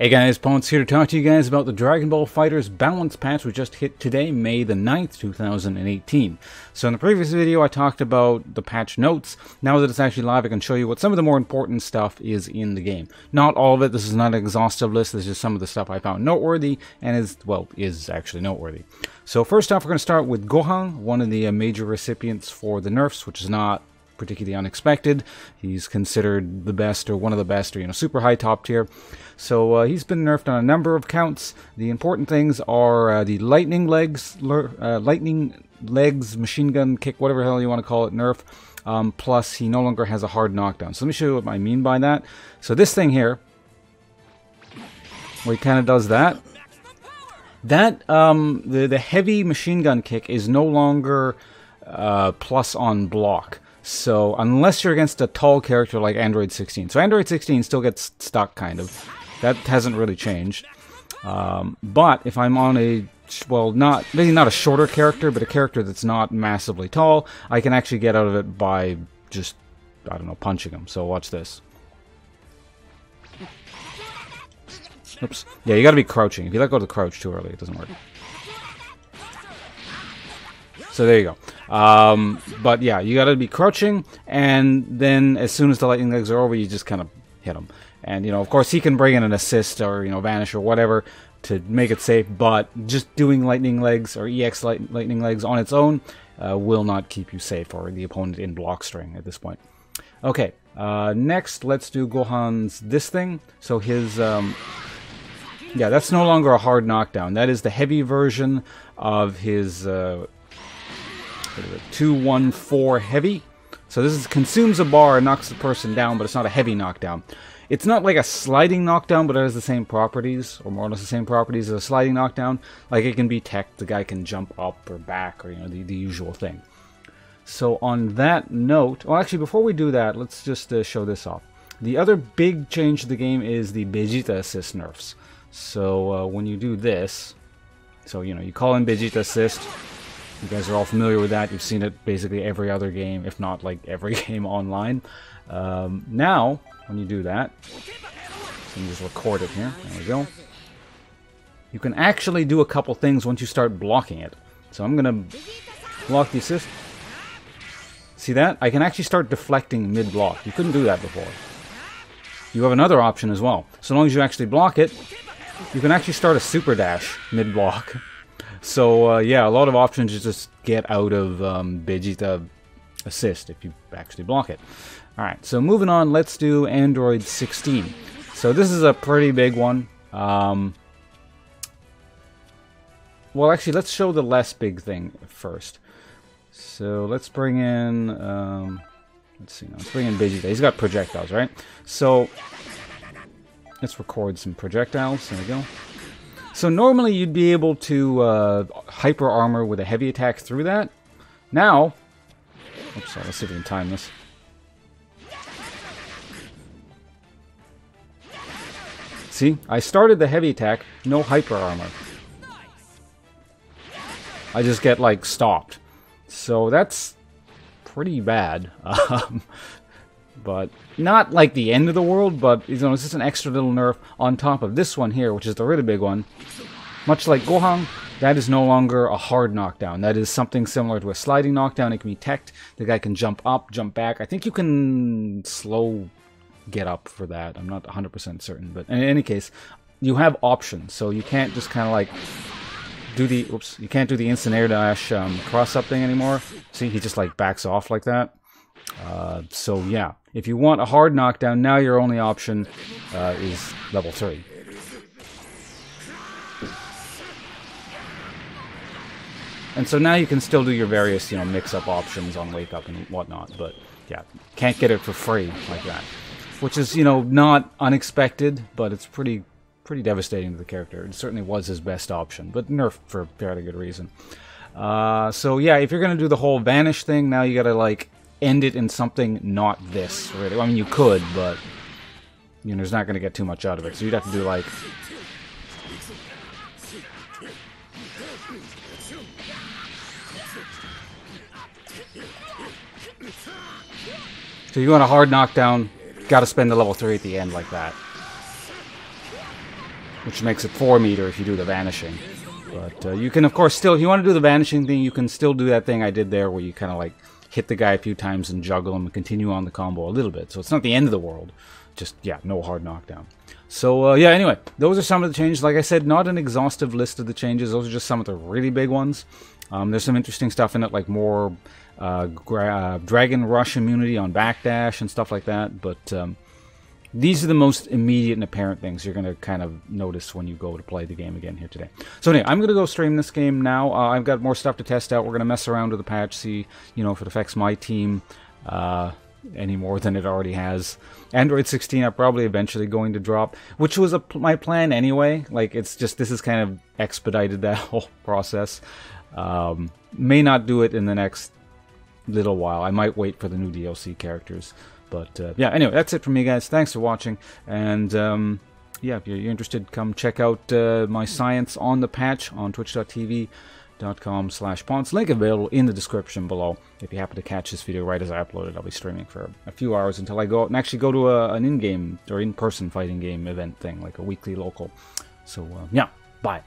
Hey guys, Ponce here to talk to you guys about the Dragon Ball FighterZ balance patch we just hit today, May the 9th, 2018. So in the previous video I talked about the patch notes. Now that it's actually live, I can show you what some of the more important stuff is in the game. Not all of it, this is not an exhaustive list, this is just some of the stuff I found noteworthy and is actually noteworthy. So first off, we're going to start with Gohan, one of the major recipients for the nerfs, which is not particularly unexpected. He's considered the best, or one of the best, or super high top tier. So he's been nerfed on a number of counts. The important things are the lightning legs machine gun kick, whatever the hell you want to call it, nerf. Plus he no longer has a hard knockdown. So let me show you what I mean by that. So this thing here, where he kind of does that. The heavy machine gun kick is no longer plus on block. So, unless you're against a tall character like Android16. So, Android16 still gets stuck, kind of. That hasn't really changed. But, if I'm on a, well, maybe not a shorter character, but a character that's not massively tall, I can actually get out of it by just, I don't know, punching him. So, watch this. Oops. Yeah, you gotta be crouching. If you let go of the crouch too early, it doesn't work. So there you go. But yeah, you gotta be crouching, and then as soon as the lightning legs are over, you just kind of hit him. And of course, he can bring in an assist or vanish or whatever to make it safe. But just doing lightning legs or EX lightning legs on its own will not keep you safe, or the opponent in block string at this point. Okay. Next, let's do Gohan's this thing. So his yeah, that's no longer a hard knockdown. That is the heavy version of his 2-1-4 heavy. So this consumes a bar and knocks the person down, but it's not a heavy knockdown. It's not like a sliding knockdown, but it has the same properties, or more or less the same properties as a sliding knockdown. Like it can be tech, the guy can jump up or back, or the usual thing. So on that note, well actually before we do that, let's just show this off. The other big change to the game is the Vegeta assist nerfs. So when you do this, so you call in Vegeta assist. You guys are all familiar with that. You've seen it basically every other game, if not like every game online. Now, when you do that, let me just record it here. There we go. You can actually do a couple things once you start blocking it. So I'm going to block the assist. See that? I can actually start deflecting mid-block. You couldn't do that before. You have another option as well. So long as you actually block it, you can actually start a super dash mid-block. So, yeah, a lot of options to just get out of Vegeta assist if you actually block it. Alright, so moving on, let's do Android 16. So this is a pretty big one. Well, actually, let's show the less big thing first. So let's bring in, let's see, let's bring in Vegeta. He's got projectiles, right? So let's record some projectiles. There we go. So normally you'd be able to hyper armor with a heavy attack through that. Now, oops, let's see if we can time this. See, I started the heavy attack, no hyper armor. I just get like stopped. So that's pretty bad. But not like the end of the world, but it's just an extra little nerf on top of this one here, which is the really big one. Much like Gohan, that is no longer a hard knockdown. That is something similar to a sliding knockdown. It can be teched. The guy can jump up, jump back. I think you can slow get up for that. I'm not 100% certain, but in any case, you have options. So you can't just kind of like do the you can't do the instant air dash cross up thing anymore. See, he just like backs off like that. So yeah, if you want a hard knockdown, now your only option is level 3. And so now you can still do your various, mix-up options on wake up and whatnot, but yeah, can't get it for free like that. Which is, not unexpected, but it's pretty devastating to the character. It certainly was his best option, but nerfed for a fairly good reason. So yeah, if you're gonna do the whole vanish thing, now you gotta like end it in something not this, really. I mean, you could, but there's not gonna get too much out of it. So you'd have to do like, so you want a hard knockdown, gotta spend the level 3 at the end like that. which makes it 4 meter if you do the vanishing. But you can, of course, still, if you want to do the vanishing thing, you can still do that thing I did there where you kind of like hit the guy a few times and juggle him and continue on the combo a little bit. So it's not the end of the world. Just, yeah, no hard knockdown. So, yeah, anyway, those are some of the changes. Like I said, not an exhaustive list of the changes. Those are just some of the really big ones. There's some interesting stuff in it, like more Dragon Rush immunity on backdash and stuff like that. But these are the most immediate and apparent things you're going to kind of notice when you go to play the game again here today. So anyway, I'm going to go stream this game now. I've got more stuff to test out. We're going to mess around with the patch, see, you know, if it affects my team any more than it already has. Android 16 I'm probably eventually going to drop, which was my plan anyway. Like, it's just, this has kind of expedited that whole process. May not do it in the next little while. I might wait for the new DLC characters. But, yeah, anyway, that's it from me, guys. Thanks for watching. And, yeah, if you're interested, come check out my science on the patch on twitch.tv.com/Ponce. Link available in the description below. If you happen to catch this video right as I upload it, I'll be streaming for a few hours until I go out and actually go to an in-game or in-person fighting game event thing, like a weekly local. So, yeah, bye.